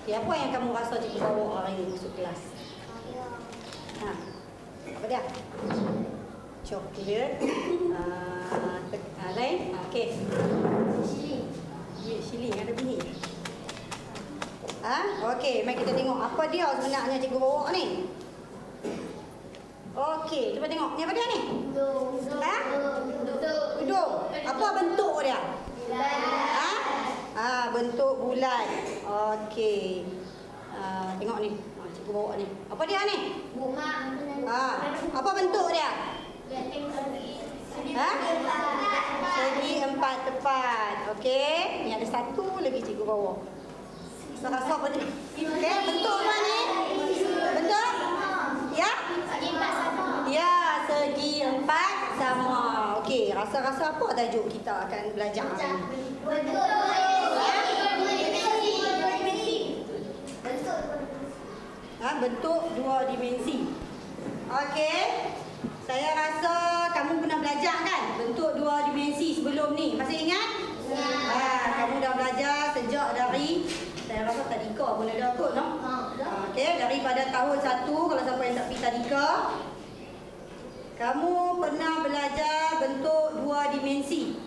Okay, apa yang kamu rasa cikgu bawa hari ini masuk kelas? Ha, apa dia? Coklat. Lain? Okey. Sili ada bunyi. Okey, mari kita tengok apa dia sebenarnya cikgu bawa ni. Okey, cuba tengok. Ni apa dia ni? Hidung. Apa bentuk dia? Bentuk bulat. Okey. Tengok ni. Cikgu bawa ni. Apa dia ni? Apa bentuk dia? Segi empat tepat. Okey. Ni ada satu lagi cikgu bawa. Rasa apa ni? Okey, bentuk apa ni? Bentuk? Ya? Ya, segi empat sama. Okey, rasa-rasa apa tajuk kita akan belajar hari ni? Bentuk dua dimensi. Okey. Saya rasa kamu pernah belajar kan bentuk dua dimensi sebelum ni. Masih ingat? Ya. Kamu dah belajar sejak dari, saya rasa tadika pun ada kot, no? Okey, daripada tahun 1 kalau siapa yang tak pergi tadika. Kamu pernah belajar bentuk dua dimensi.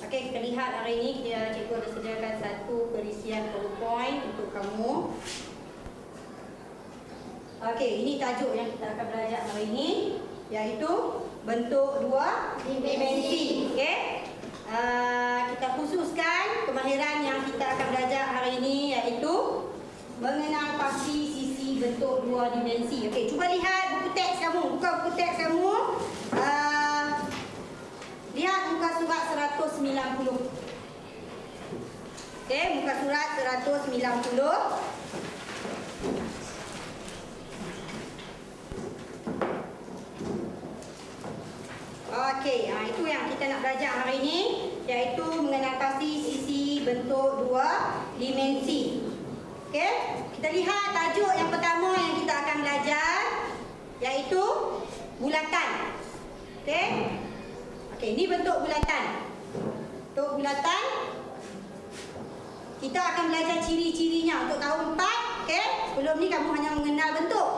Okey, kita lihat hari ini cikgu ada sediakan satu perisian PowerPoint untuk kamu. Okey, ini tajuk yang kita akan belajar hari ini, iaitu bentuk dua dimensi. Okey. Kita khususkan kemahiran yang kita akan belajar hari ini iaitu mengenal pasti sisi bentuk dua dimensi. Okey, cuba lihat buku teks kamu. Buka buku teks kamu. Lihat muka surat 190. Okey, muka surat 190. Okey, itu yang kita nak belajar hari ini, iaitu mengenal pasti sisi bentuk dua dimensi. Okey, kita lihat tajuk yang pertama yang kita akan belajar, iaitu bulatan. Okey. Okey, ini bentuk bulatan. Bentuk bulatan. Kita akan belajar ciri-cirinya untuk tahun 4. Okey, sebelum ni kamu hanya mengenal bentuk.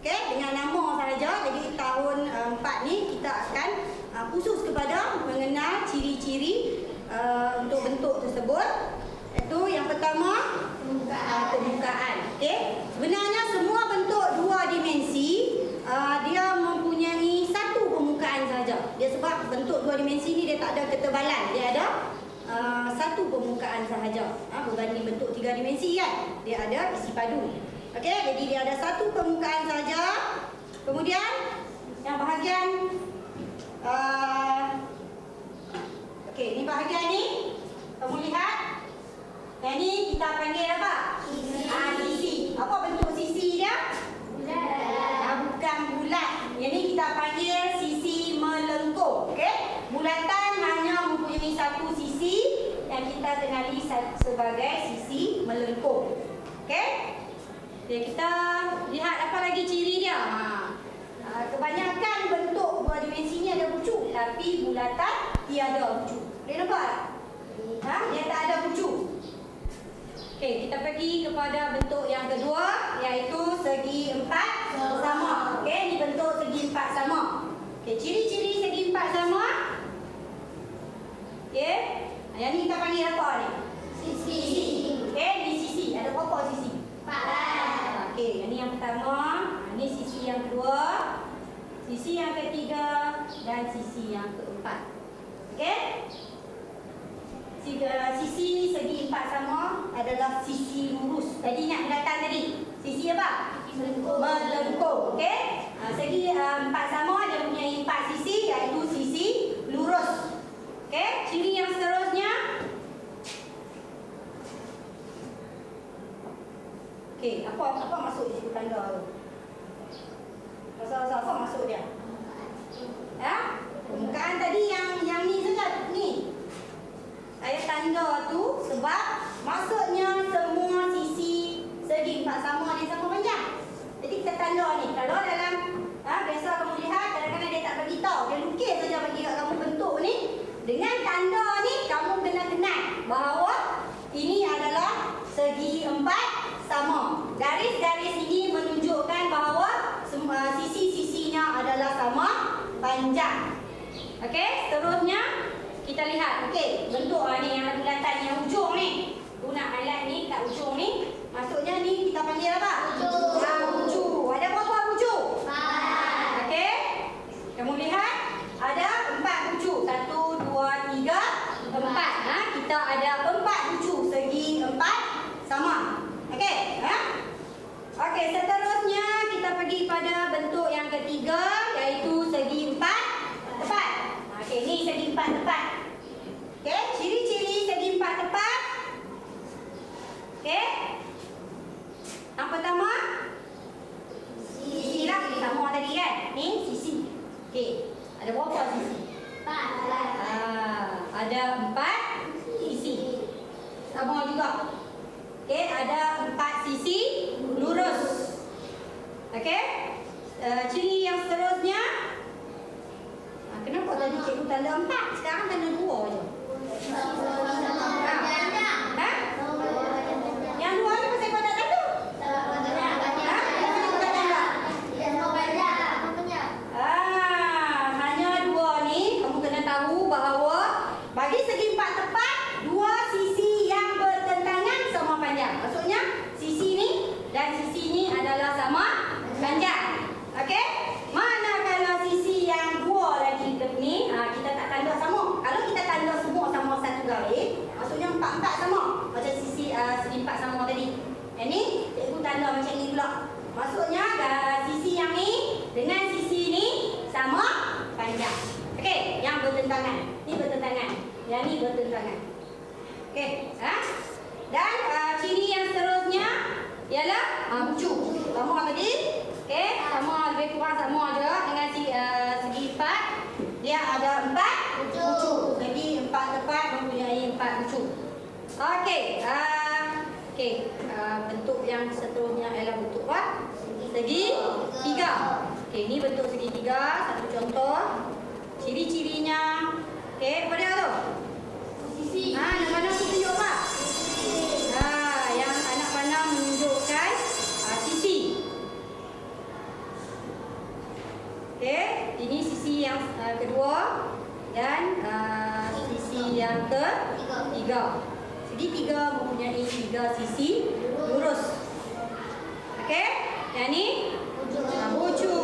Okey, dengan nama sahaja. Jadi tahun 4 ni kita akan khusus kepada mengenal ciri-ciri untuk bentuk tersebut. Itu yang pertama, permukaan. Okey, sebenarnya semua bentuk dua dimensi dia mempunyai satu permukaan sahaja. Dia sebab bentuk dua dimensi ni dia tak ada ketebalan, dia ada satu permukaan sahaja. Berbanding bentuk tiga dimensi kan, dia ada isi padu. Okey, jadi dia ada satu permukaan saja. Kemudian yang bahagian okey, ni bahagian ni kamu lihat. Yang ni kita panggil apa? Sisi. Apa bentuk sisi dia? Bulat. Bukan bulat. Yang ni kita panggil sisi melengkung. Okey, bulatan hanya mempunyai satu sisi yang kita kenali sebagai sisi melengkung. Okey. Okay, kita lihat apa lagi ciri dia. Kebanyakan bentuk dua dimensi ni ada pucuk, tapi bulatan tiada pucuk. Boleh nampak tak? Dia tak ada pucuk. Okey, kita pergi kepada bentuk yang kedua, iaitu segi empat sama. Okey, ni bentuk segi empat sama. Okey, ciri-ciri segi empat sama. Okey, yang ni kita panggil apa ni? Sisi. Okey, ni sisi. Ada berapa sisi? 4. Okey, yang ni yang pertama, ini sisi yang kedua, sisi yang ketiga dan sisi yang keempat. Okey? Sisi segi empat sama adalah sisi lurus. Tadi ingat bulatan tadi. Sisi apa? Melengkung. Okey? Segi empat sama dia mempunyai 4 sisi, iaitu sisi lurus. Okey? Ciri yang seterusnya. Okey, apa masuk di tanda tu? Rasa-rasa apa masuk dia? Permukaan tadi yang ni saja ni. Saya tanda tu sebab maksudnya semua sisi segi empat sama dia sama panjang. Jadi kita tanda ni. Kalau dalam biasa kamu lihat kadang-kadang dia tak beritahu, dia lukis saja bagi kat kamu bentuk ni. Dengan tanda ni kamu kena kenal bahawa ini segi 4 sama. Garis-garis ini menunjukkan bahawa sisi-sisinya adalah sama panjang. Okey, seterusnya kita lihat. Okey, bentuk ni yang bulatan yang ujung ni. Guna highlight ni kat ujung ni. Maksudnya ni kita panggil apa? Bucu. Ada berapa bucu? 4. Okey. Kamu lihat ada 4 bucu. 1 2 3 4. Kita ada 4 bucu segi 4 sama. Okey, Okey, seterusnya kita pergi pada bentuk yang ketiga, iaitu segi 4 tepat. Okey, ni segi 4 tepat. Okey, ciri-ciri segi 4 tepat. Okey. Yang pertama, sisi lah sama tadi kan? Ni sisi. Okey, ada berapa sisi? 4. Ada 4 sisi. Sama juga. Okey, ada 4 sisi lurus. Okey. Ciri yang seterusnya, kenapa tadi cikgu tanda 4? Sekarang tanda 2 je. Yang 2 ni pasal kau tak tanda? Hanya 2 ni kamu kena tahu bahawa bagi segi 4 tepat, 2 sisi yang bertentangan sama panjang. Maksudnya sisi ni dan sisi ni adalah sama panjang. Okey? Manakala sisi yang 2 lagi ni, kita tak tanda sama. Kalau kita tanda semua sama satu garis, maksudnya 4 sama. Macam segi 4 sama tadi. Yang ni cikgu tanda macam ni pula. Maksudnya sisi yang ni dengan sisi ni sama panjang. Okey, yang bertentangan. Ni bertentangan. Yang ni bertentangan. Okey, Dan ciri yang seterusnya ialah bucu. Sama tadi. Okey, sama lebih kurang sama je dengan segi 4. Dia ada 4 bucu. Segi 4 tepat mempunyai 4 bucu. Okey, bentuk yang seterusnya ialah bentuk apa? Segi 3. Okey, ini bentuk segi 3. Satu contoh. Ciri-cirinya. Okey, apa dia tu? Sisi. Anak pandang tu tunjuk apa? Yang anak pandang menunjukkan sisi. Okey, ini sisi yang kedua dan sisi yang ketiga. Segi 3 mempunyai 3 sisi lurus. Okey, yang ni bucu.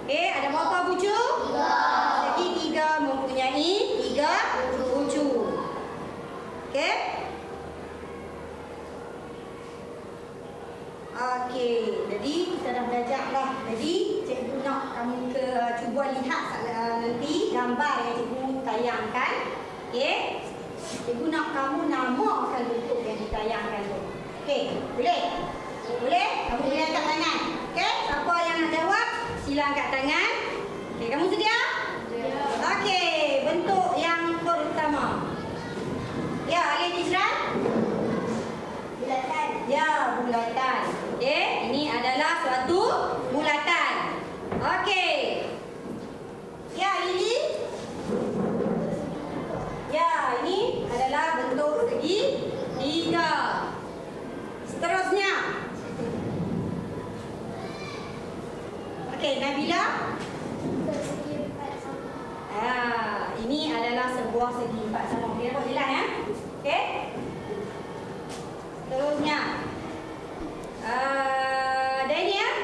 Okey, ada berapa bucu? 3. Segi 3 mempunyai 3 bucu. Okey. Okey, jadi kita dah belajar lah. Jadi cikgu nak kamu cuba lihat nanti gambar yang cikgu tayangkan. Okey. Cikgu nak kamu namakan bentuk yang ditayangkan tu. Okey, boleh? Boleh? Kamu boleh angkat tangan. Okey, siapa yang nak jawab, sila angkat tangan. Okey, kamu sedia? Ya. Okey, bentuk yang pertama. Ya, Alif Izran? Bulatan. Ya, bulatan. Okey, ini adalah suatu bulatan. Okey. Ya, Lili? Ya, ini adalah bentuk segi 3. Seterusnya. Okey, Nabila? Ini adalah sebuah segi 4 sama. Okey, nampak jelas ya? Okey. Seterusnya. Daniel?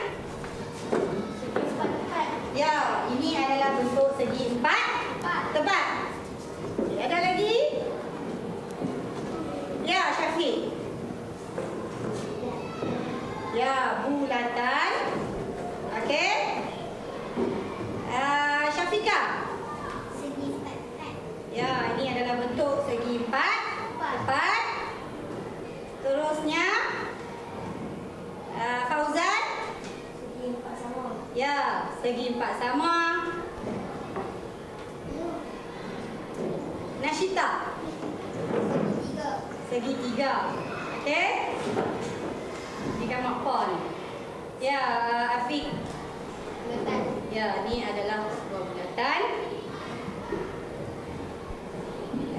Ya, ini adalah bentuk segi 4 tepat. Ada lagi? Ya, Syafiq. Ya, bulatan. Okey. Syafika. Segi 4. Ya, ini adalah bentuk segi 4 tepat. Terusnya Fauzan. Segi 4 sama. Ya, segi 4 sama. Nashita. Segi 3. Okey. Tiga makpon. Ya, Afiq. Bulatan. Ya, ini adalah sebuah bulatan.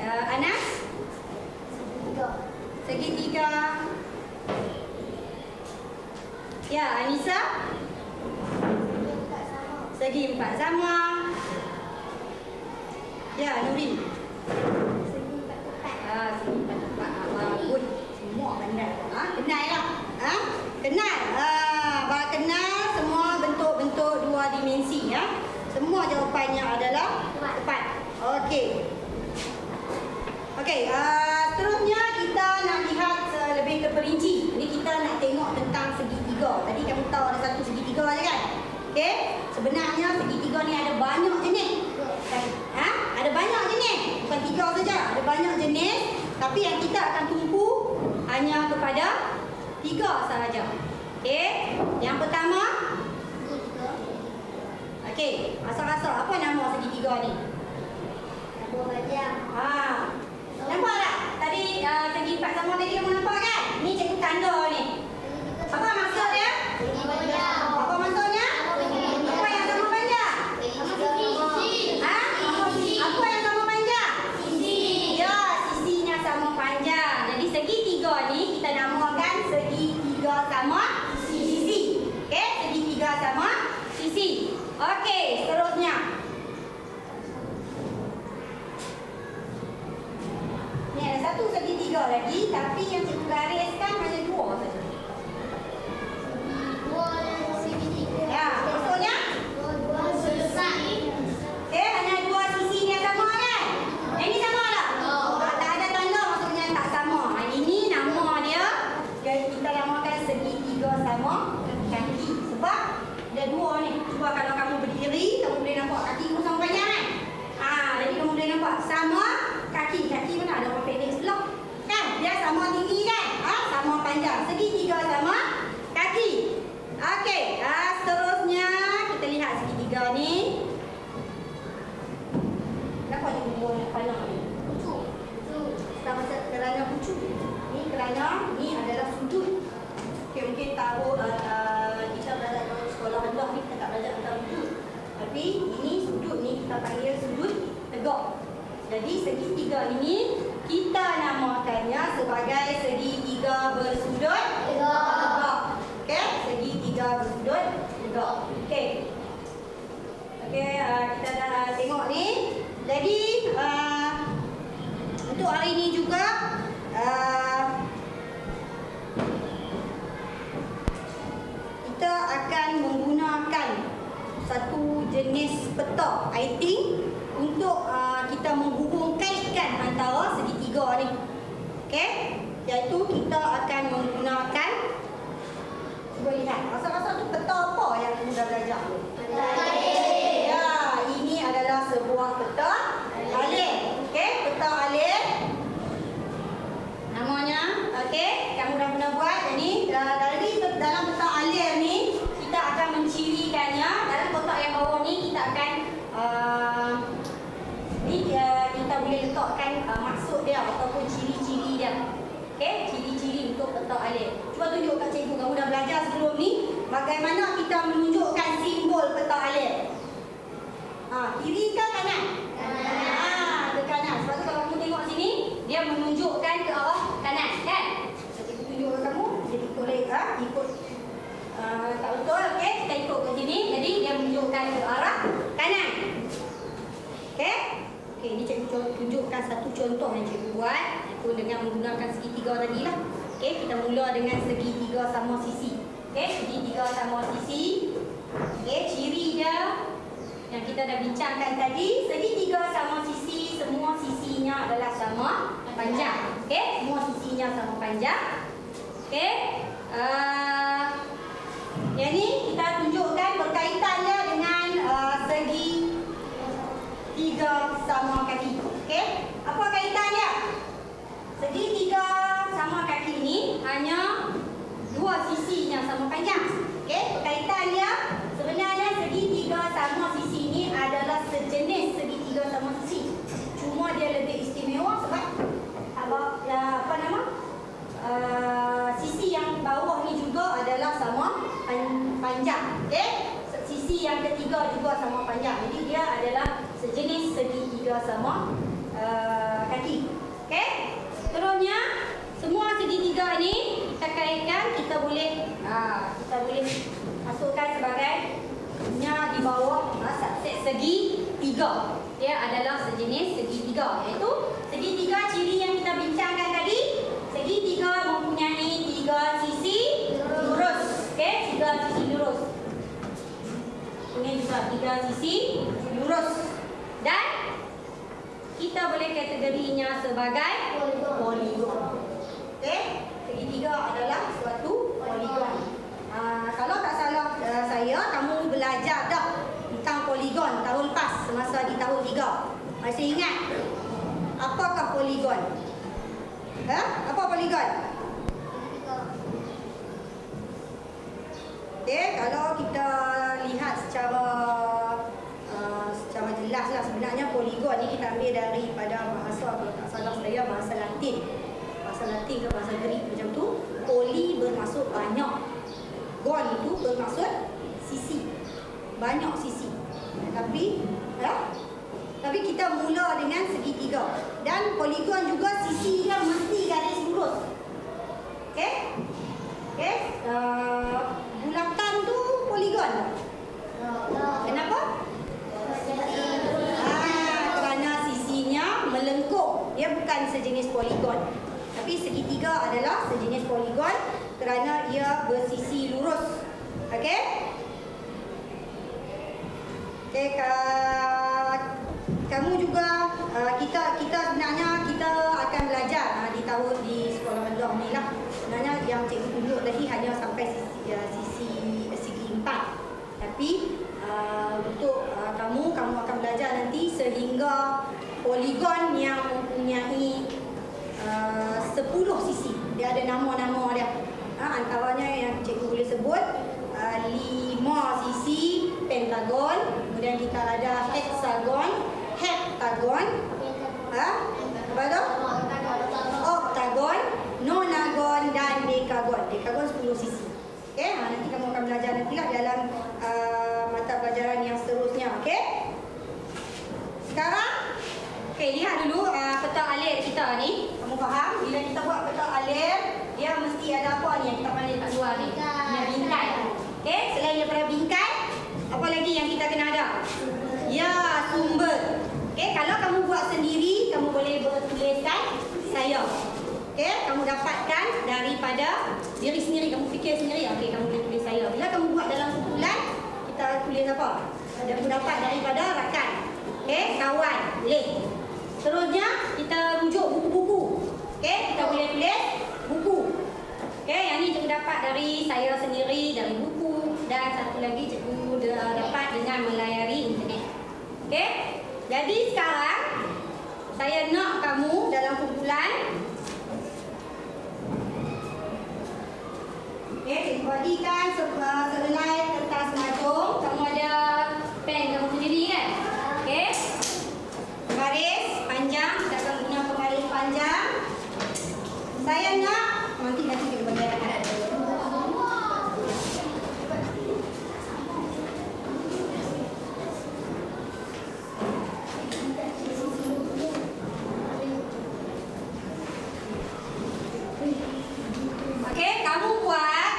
Anas. Segi 3. Segi 3 Ya, Anissa. Segi 4 sama. Ya, Nurin. Segi 4 tepat. Segi 4 tepat. Bagus. Semua pandai. Kenal lah. Kenal. Kenal semua bentuk-bentuk 2 dimensi ya. Semua jawapannya adalah tepat. Okey. Okey, seterusnya kita nak lihat lebih terperinci. Ini kita nak tengok tentang segitiga. Tadi kamu tahu ada satu segitiga je kan? Okey, sebenarnya segitiga ni ada banyak jenis. Ada banyak jenis. Bukan 3 saja, ada banyak jenis. Tapi yang kita akan tumpu hanya kepada 3 sahaja. Okey, yang pertama. Okey, asal-asal apa nama segitiga ni? Dua bajang. Nampak tak? Tadi segi 4 sama tadi kamu nampak kan? Ni cikgu tanda ni. Apa maksud dia? Segi bajang. Apa maksudnya? Apa yang sama panjang? Apa yang sama panjang? Sisi. Ya, sisinya sama panjang. Jadi segitiga ni kita namakan segitiga sama sisi. Okey, segitiga sama sisi. Okey, seterusnya. Ni ada satu segitiga lagi, tapi yang cikgu gariskan hanya 2 saja. Dua segi tiga. Ya, maksudnya? Dua sisi. Hanya 2 sisi yang sama kan? Yang ni sama tak? Tak ada tanda maksudnya tak sama. Ini nama dia, kita namakan segitiga sama kaki. Sebab ada 2 ni. Cuba kalau kamu berdiri, kamu boleh nampak kaki kamu sama panjang kan? Jadi kamu boleh nampak sama kaki. Kaki mana ada orang pendek sebelah. Kan? Dia sama tinggi kan? Sama panjang. Segitiga sama kaki. Okey, seterusnya kita lihat segitiga ni. Kenapa dia buat kepala ni? Kucu. Sama kerana kucu. Ni kerana ni adalah sudut. Okey, mungkin tahu kita belajar dalam sekolah rendah ni kita tak belajar tentang sudut. Tapi ini sudut ni kita panggil sudut tegak. Jadi segitiga ini kita namakannya sebagai segitiga bersudut tegak. Okey, segitiga bersudut tegak. Okey. Okey, kita dah tengok ni. Jadi untuk hari ini juga kita akan menggunakan satu jenis peta lighting untuk kita menghubung kaitkan antara segitiga ni. Okey? Iaitu kita akan menggunakan, cuba lihat, asal-asal tu peta apa yang kamu dah belajar? Ya, ini adalah sebuah peta alif. Okey, peta alif. Namanya, okey, kamu dah pernah buat. Jadi dalam peta alif ni kita akan mencirikannya. Dalam kotak yang bawah ni kita akan kita boleh letakkan maksud dia ataupun ciri-ciri dia. Okey, ciri-ciri untuk peta alif. Cuba tunjuk kat cikgu, kamu dah belajar sebelum ni bagaimana kita menunjukkan simbol peta alif. Kiri ke kanan? Ke kanan. Sebab tu kalau kamu tengok sini, dia menunjukkan ke arah kanan, kan? Cikgu tunjuk ke kamu, jadi boleh ikut. Tak betul, okey? Kita ikut ke sini, jadi dia menunjukkan ke arah kanan. Okey? Okey, ni cikgu tunjukkan satu contoh yang cikgu buat, iaitu dengan menggunakan segitiga tadi lah. Okey, kita mula dengan segitiga sama sisi. Okey, segitiga sama sisi. Okey, ciri dia yang kita dah bincangkan tadi, segitiga sama sisi, semua sisinya adalah sama panjang. Okey, semua sisinya sama panjang. Okey. Yang ni kita tunjukkan berkaitannya dengan segi tiga sama kaki. Okey, apa kaitannya? Segitiga sama kaki ni hanya 2 sisinya sama panjang. Okey, berkaitan dia sebenarnya segitiga sama sisi ni adalah sejenis segitiga sama sisi. Cuma dia lebih istimewa sebab sisi yang bawah ni juga adalah sama panjang. Okey, sisi yang ketiga juga sama panjang. Jadi dia adalah sejenis segitiga sama kaki. Okey, seterusnya semua segitiga ni kita kaitkan, kita boleh masukkan sebagai di bawah segi tiga. Dia adalah sejenis segitiga, iaitu segitiga ciri yang kita bincangkan tadi. Segitiga mempunyai 3 sisi lurus. Okey, 3 sisi lurus. Ini juga 3 sisi lurus. Dan kita boleh kategorinya sebagai poligon. Okey, segitiga adalah suatu poligon. Kalau tak salah saya, kamu belajar dah tentang poligon tahun lepas semasa di tahun 3. Masih ingat? Apakah poligon? Apa poligon? Okey, kalau kita lihat secara jelaslah, sebenarnya poligon ni kita ambil daripada bahasa, kalau tak salah saya, bahasa Latin. Bahasa Latin ke bahasa Greek macam tu. Poli bermaksud banyak. Gon itu bermaksud sisi. Banyak sisi. Tapi kita mula dengan segitiga. Dan poligon juga sisi dia mesti garis lurus. Okey? Okey? Bulatan tu poligon. Kenapa? Kerana sisinya melengkung. Dia bukan sejenis poligon. Tapi segitiga adalah sejenis poligon kerana ia bersisi lurus. Okey? Okey, kamu juga kita sebenarnya kita akan belajar di sekolah mendoh ni lah. Sebenarnya yang cikgu tunjuk tadi hanya sampai segi 4. Tapi untuk kamu akan belajar nanti sehingga poligon yang mempunyai 10 sisi. Dia ada nama-nama dia. Antaranya yang cikgu boleh sebut 5 sisi pentagon, kemudian kita ada heksagon, heptagon, apa tu? Oktagon, nonagon dan dekagon. Dekagon 10 sisi. Okey, nanti kamu akan belajar nantilah dalam mata pelajaran yang seterusnya. Okey. Sekarang lihat dulu peta alir kita ni. Kamu faham? Bila kita buat peta alir, dia mesti ada apa ni yang kita pandai kat luar ni? Punya bingkai. Okey, selain daripada bingkai, apa lagi yang kita kena ada? Ya, sumber. Okey, kalau kamu buat sendiri, kamu boleh bertuliskan saya. Okey, kamu dapatkan daripada diri sendiri, kamu fikir sendiri. Okey, kamu boleh tulis saya. Bila kamu buat dalam kumpulan, kita tulis apa? Kamu dapat daripada rakan. Okey, kawan, boleh. Seterusnya, kita rujuk buku-buku. Okey, kita boleh tulis buku. Okey, yang ni cikgu dapat dari saya sendiri, dari buku. Dan satu lagi cikgu dapat dengan melayari internet. Okey, jadi sekarang saya nak kamu dalam kumpulan. Okey, cikgu bagikan sehelai kertas majung. Kamu ada pen kamu sendiri kan? Okey. Garis panjang, kita akan guna penggaris panjang. Saya nak nanti kita bagikan. Okey, kamu buat.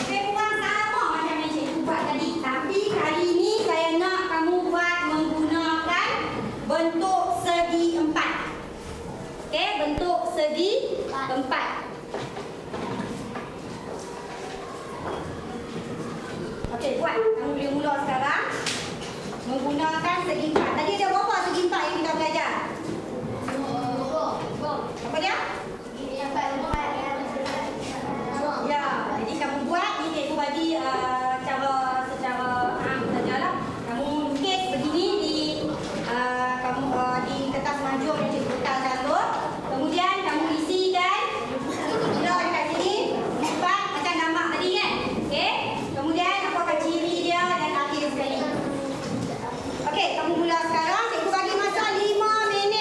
Okey, buat sama macam yang cikgu buat tadi. Tapi kali ini saya nak kamu buat menggunakan bentuk segi 4. Okey, bentuk segi 4. Okey, buat. Kamu boleh mula sekarang menggunakan segi 4. Tadi ada berapa segi 4 yang kita belajar? Apa dia? Ya, jadi kamu buat ni cikgu bagi secara sajalah. Kamu lukis begini di kertas majung yang cikgu letakkan tu. Kemudian kamu isikan bila dekat sini lipat macam gambar tadi kan. Okey. Kemudian apakah ciri dia dan akhir sekali. Okey, kamu mula sekarang. Cikgu bagi masa 5 minit.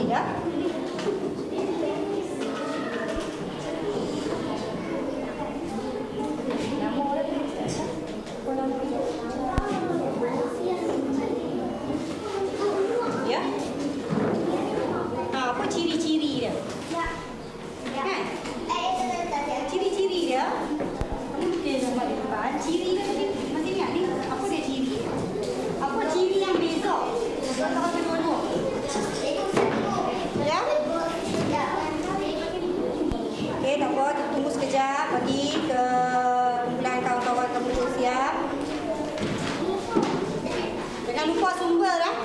ya. Ya. Apa ciri-ciri dia? Kan? Ciri-ciri dia. Okey, nombor depan. Ciri dia tadi masih ingat ni? Apa dia ciri? Apa ciri yang beza antara kedua-dua? Ya? Okey, tak apa. Tunggu sekejap. Bagi ke kumpulan kawan-kawan kamu tu siap. Jangan lupa sumber dah.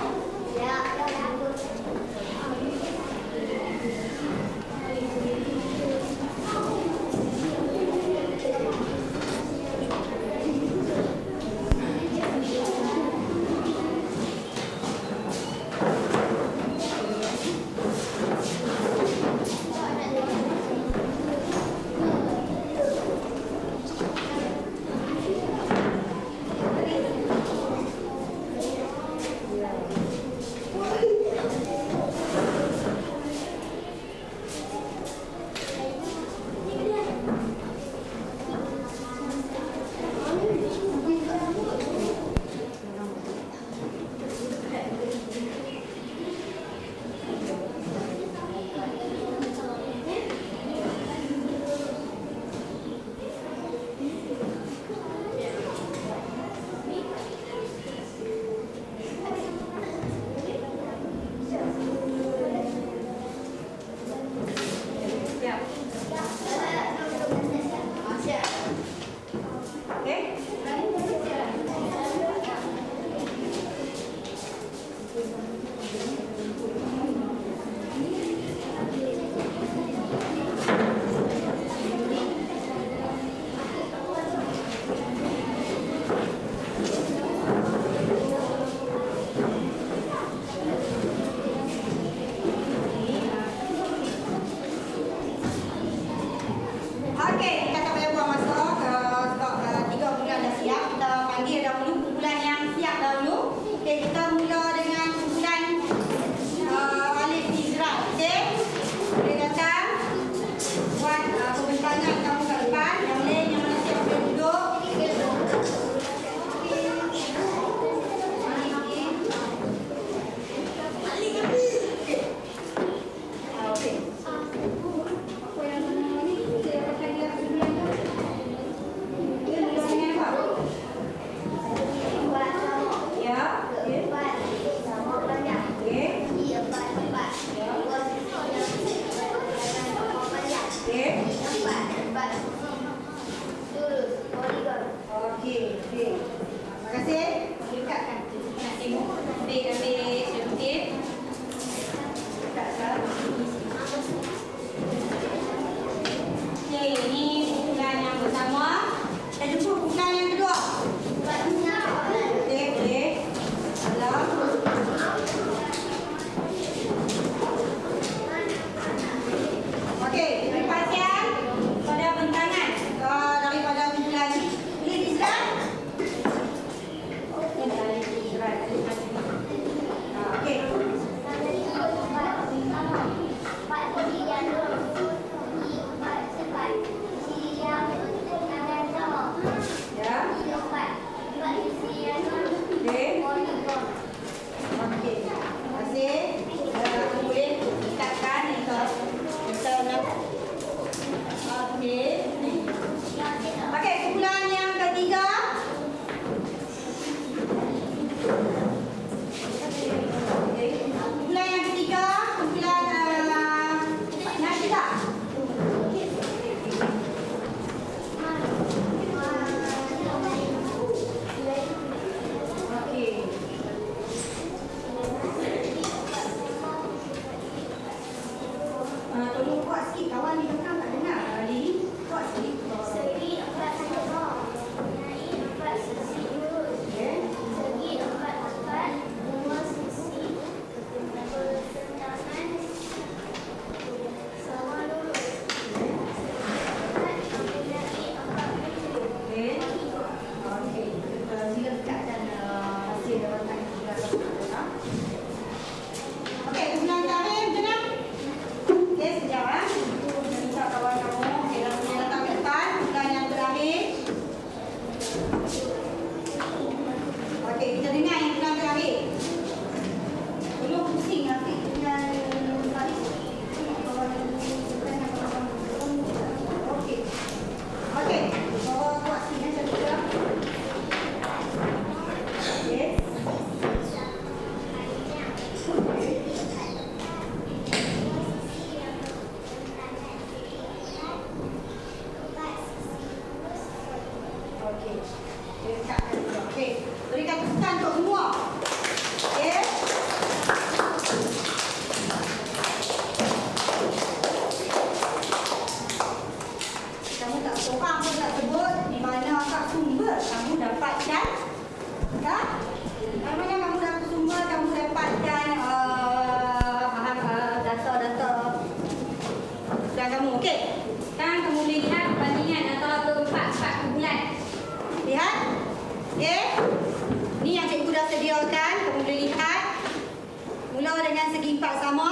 Mula dengan segi empat sama.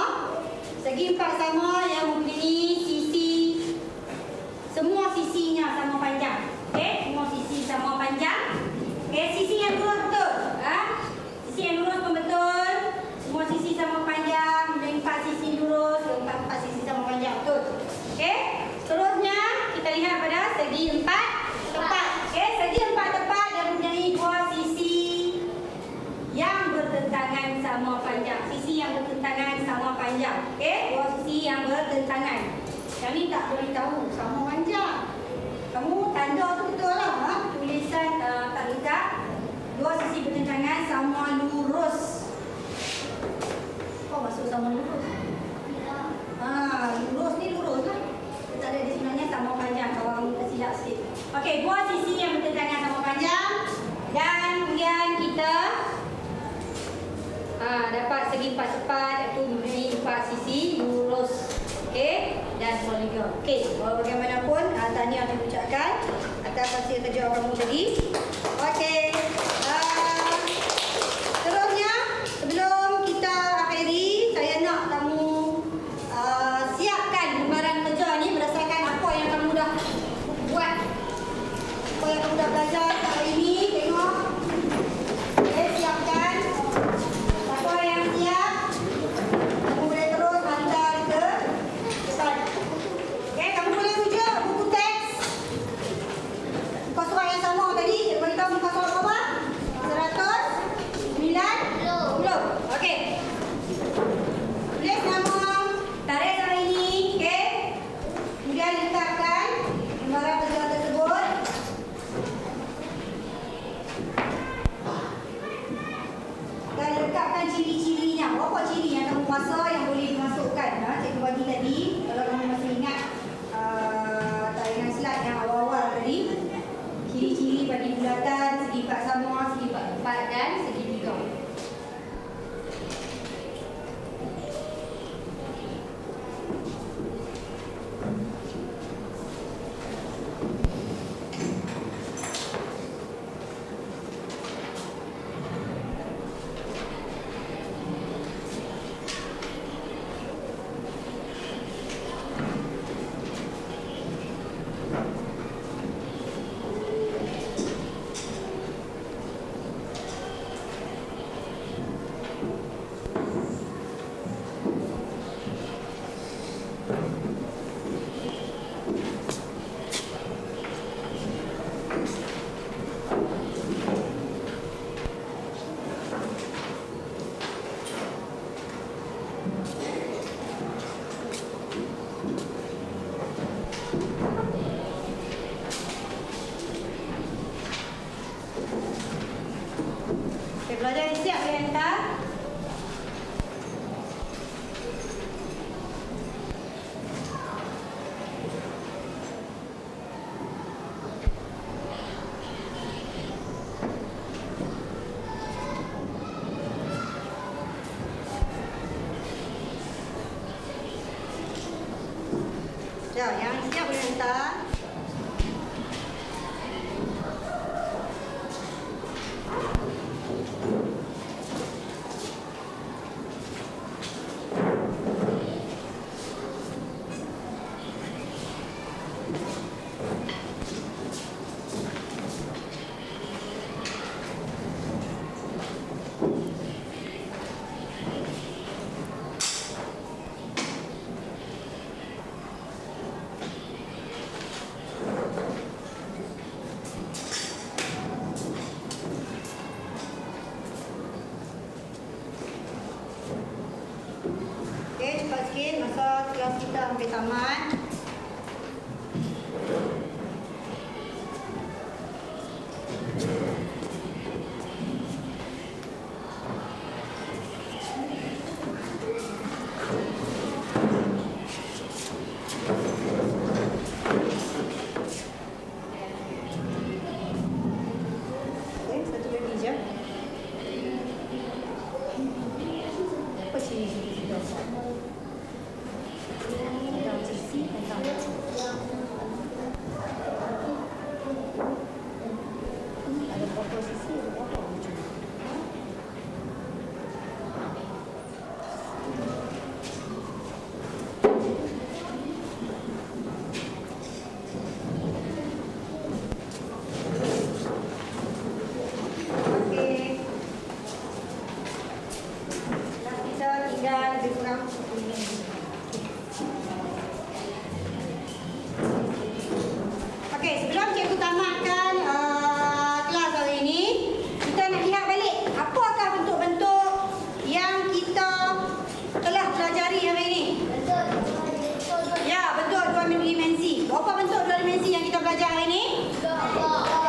Segi empat sama yang mempunyai sisi, semua sisinya sama panjang. Okey, semua sisi sama panjang. Okey, sisi yang lurus betul. Sisi yang lurus pun betul. Semua sisi sama panjang. Empat sisi lurus, empat sisi sama panjang. Betul. Okey. Seterusnya kita lihat pada segi empat tepat. Okey, segi empat tepat dia mempunyai dua sisi yang bertentangan sama panjang. Sisi yang bertentangan sama panjang. Okey, dua sisi yang bertentangan. Yang ni tak boleh tahu sama panjang. Kamu tanda tu betul lah. Tulisan tak letak. Dua sisi bertentangan sama lurus. Apa maksud sama lurus? Lurus ni lurus lah. Tak ada di sebenarnya sama panjang. Kalau kamu tersilap sikit. Okey, dua sisi yang bertentangan sama panjang. Dan kemudian kita dapat segi empat tepat, iaitu mempunyai empat sisi lurus. Okey, dan poligon. Okey, bagaimanapun tahniah yang diucapkan atas hasil kerja kamu tadi. Okey. Seterusnya, sebelum kita akhiri, saya nak kamu siapkan lembaran kerja ni berdasarkan apa yang kamu dah buat. Apa yang kamu dah belajar hari ini, tengok. Okey, siapkan. Siapa yang siap? Kamu boleh terus hantar ke depan. Okey, kamu boleh rujuk buku teks. Muka surat yang sama tadi, saya beritahu muka surat berapa? 190. Okey. Tulis nama, tarikh hari ini, okey. Kemudian letakkan lembaran kerja tersebut. Dan letakkan ciri-cirinya. Berapa ciri yang kamu rasa yang boleh dimasukkan? Cikgu bagi tadi, kalau kamu masih ingat tayangan slide yang awal-awal tadi. Ciri-ciri bagi bulatan, segi empat sama, segi empat dan segi tiga. Pelajar yang siap boleh hantar. Yang siap boleh hantar. Cepat sikit masa kelas kita sampai tamat. Satu lagi je. Apa ciri dasar? Ada proposisi berapa? kita telah pelajari hari ini? Betul. Ya, betul, dua dimensi. Berapa bentuk dua dimensi yang kita belajar hari ini? Dua.